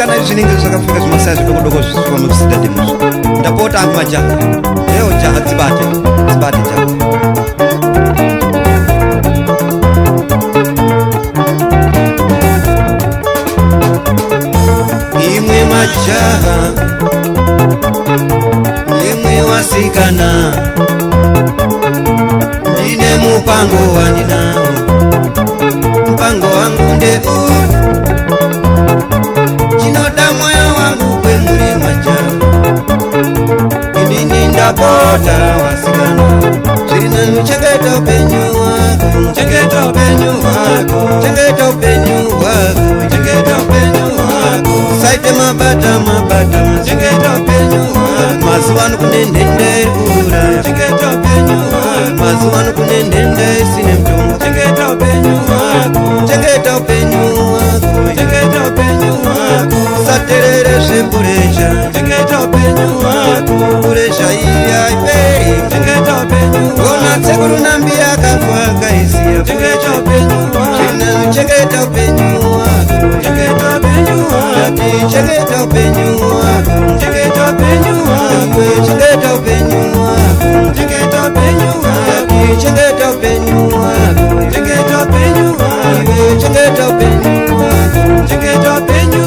vasikana izviningi zvakapfeka zvimasaya zvidoko zvisvika muvisidhadhi muzvo ndapota angu majaha ewo jaha dzibate jaha imwe majaha imwe wasikana ndine mupango wandinawo mupango wangu ndeu chinoda moyo wangu kwemuri majaha inini ndapota wasikana zvirinani chengeta upenyu wako chengeta upenyu wako chengeta upenyu wako chengeta upenyu wako saite mabata chengeta upenyu wako mazuva ano kune ndende kura chengeta upenyu wako mazuva ano kune ndende sine mutombo chengeta upenyu wako chengeta upenyu wako chengeta upenyu wako saterere zvepuresha chengeta upenyu wako puresha iya iperi chengeta upenyu wako ona tsekuru nambi akafa akaisiya chengeta upenyu wako chengeta upenyu wako chengeta upenyu wako chengeta upenyu wako chengeta upenyu wako chengeta upenyu wako chengeta upenyu wako chengeta upenyu wako chengeta upenyu wako chengeta upenyu wako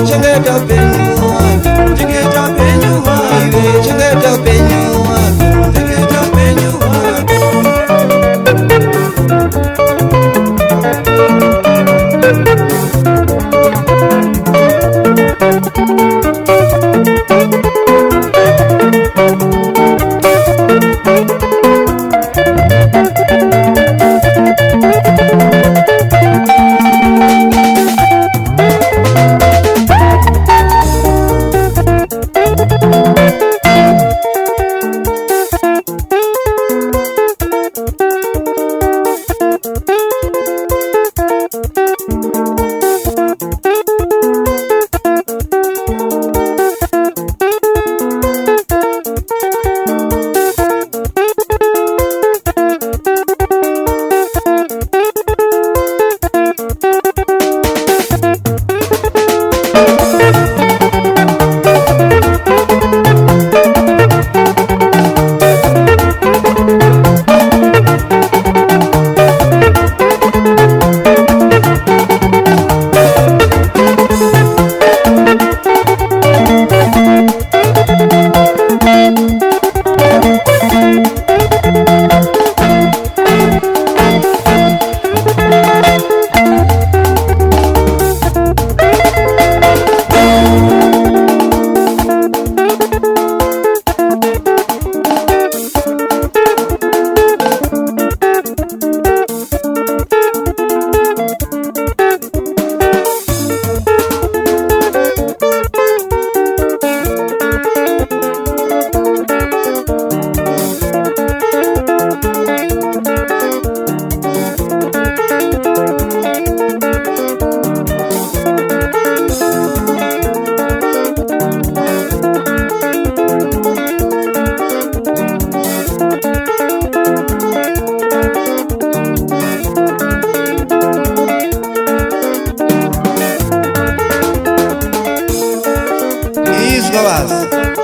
chengeta upenyu wako chengeta upenyu wako chengeta upenyu wako chengeta upenyu wako chengeta upenyu wako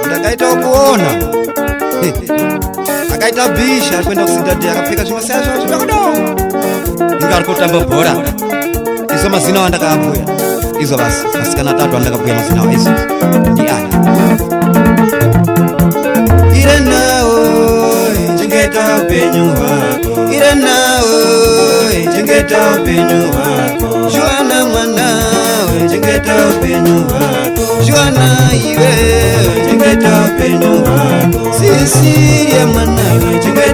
ndakaita kuona akaita bisha kwenda kusidhadhi akapfeka zvimasaya zvavo zvidokodoko inga ari kutamba bhora izo mazina wandakaabuya izo vasikana tatu vandakabuya mazina wa izo ndiani irenawo chengeta upenyu hwako irenawo chengeta upenyu hwako Joana mwanawe chengeta upenyu hwako Joana iwe chengeta upenyu hwako Sisiria mwanawe chengeta